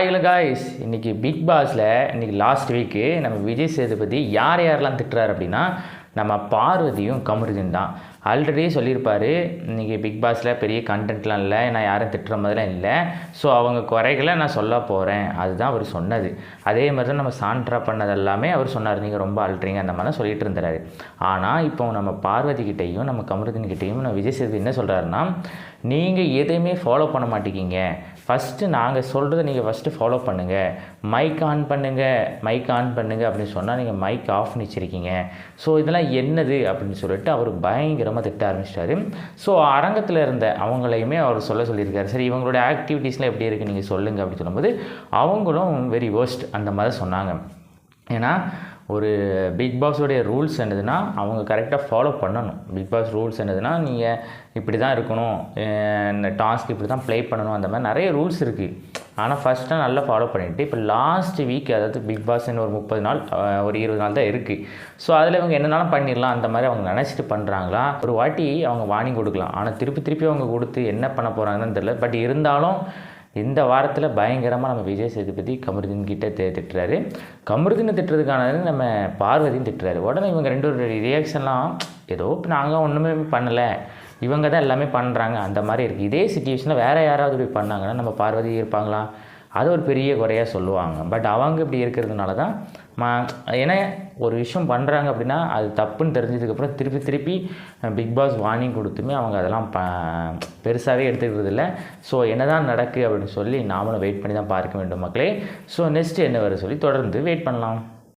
Hello guys, இன்றைக்கி big பாஸில் இன்றைக்கி லாஸ்ட் வீக்கு நம்ம விஜய் சேதுபதி யாரெல்லாம் திட்டுறாரு அப்படின்னா நம்ம பார்வதியும் கமருதீன் தான். ஆல்ரெடி சொல்லியிருப்பார், இன்றைக்கி பிக் பாஸில் பெரிய கண்டென்ட்லாம் இல்லை, நான் யாரும் திட்டுற மாதிரிலாம் இல்லை, ஸோ அவங்க குறைகளை நான் சொல்ல போகிறேன், அதுதான் அவர் சொன்னது. அதே மாதிரி தான் நம்ம சாண்ட்ரா பண்ணது எல்லாமே அவர் சொன்னார், நீங்கள் ரொம்ப அல்றீங்க அந்த மாதிரி தான் சொல்லிட்டு இருந்தாரு. ஆனால் இப்போ நம்ம பார்வதிக்கிட்டையும் நம்ம கமருதீன்கிட்டையும் நம்ம விஜய் சேதுபதி என்ன சொல்கிறாருன்னா, நீங்கள் எதையுமே ஃபாலோ பண்ண மாட்டேங்கிங்க, ஃபஸ்ட்டு நாங்கள் சொல்கிறத நீங்கள் ஃபஸ்ட்டு ஃபாலோ பண்ணுங்கள், மைக் ஆன் பண்ணுங்கள் அப்படின்னு சொன்னால் நீங்கள் மைக் ஆஃப் பண்ணி வச்சுருக்கீங்க, ஸோ இதெல்லாம் என்னது அப்படின்னு சொல்லிட்டு அவர் பயங்கரமாக திட்ட ஆரம்பிச்சிட்டாரு. ஸோ அரங்கத்தில் இருந்த அவங்களையுமே அவர் சொல்லியிருக்காரு, சரி இவங்களோட ஆக்டிவிட்டீஸ்லாம் எப்படி இருக்குது நீங்கள் சொல்லுங்கள் அப்படின்னு சொல்லும்போது அவங்களும் வெரி வேர்ஸ்ட் அந்த மாதிரி சொன்னாங்க. ஏன்னா ஒரு பிக் பாஸோடைய ரூல்ஸ் என்னதுன்னா அவங்க கரெக்டாக ஃபாலோ பண்ணணும். பிக் பாஸ் ரூல்ஸ் என்னதுன்னா நீங்கள் இப்படி தான் இருக்கணும், இந்த டாஸ்க் இப்படி தான் ப்ளே பண்ணணும், அந்த மாதிரி நிறைய ரூல்ஸ் இருக்குது. ஆனால் ஃபஸ்ட்டாக நல்லா ஃபாலோ பண்ணிவிட்டு இப்போ லாஸ்ட் வீக், அதாவது பிக் பாஸ் ஒரு 30 நாள் ஒரு 20 நாள் தான் இருக்குது. ஸோ அதில் இவங்க என்னென்னாலும் பண்ணிடலாம் அந்த மாதிரி அவங்க நினச்சிட்டு பண்ணுறாங்களா. ஒரு வாட்டி அவங்க வார்னிங் கொடுக்கலாம், ஆனால் திருப்பி அவங்க கொடுத்து என்ன பண்ண போகிறாங்கன்னு தெரியல. பட் இருந்தாலும் இந்த வாரத்தில் பயங்கரமாக நம்ம விஜய் சேதுபதி கமருதீன் கிட்டே திட்டுறாரு. கமருதீனை திட்டுறதுக்கானது நம்ம பார்வதியும் திட்டுறாரு. உடனே இவங்க ரெண்டு ரியாக்ஷன்லாம் ஏதோ நாங்கள் ஒன்றுமே பண்ணலை, இவங்க தான் எல்லாமே பண்ணுறாங்க அந்த மாதிரி இருக்குது. இதே சிச்சுவேஷனில் வேறு யாராவது இப்படி பண்ணாங்கன்னா நம்ம பார்வதி இருப்பாங்களா, அது ஒரு பெரிய குறையாக சொல்லுவாங்க. பட் அவங்க இப்படி இருக்கிறதுனால தான் ஏன்னா ஒரு விஷயம் பண்ணுறாங்க அப்படின்னா அது தப்புன்னு தெரிஞ்சதுக்கப்புறம் திருப்பி பிக் பாஸ் வார்னிங் கொடுத்துமே அவங்க அதெல்லாம் பெருசாகவே எடுத்துக்கிறது இல்லை. ஸோ என்ன தான் நடக்குது அப்படின்னு சொல்லி நாமளும் வெயிட் பண்ணி தான் பார்க்க வேண்டும் மக்களே. ஸோ நெக்ஸ்ட் என்ன வர சொல்லி தொடர்ந்து வெயிட் பண்ணலாம்.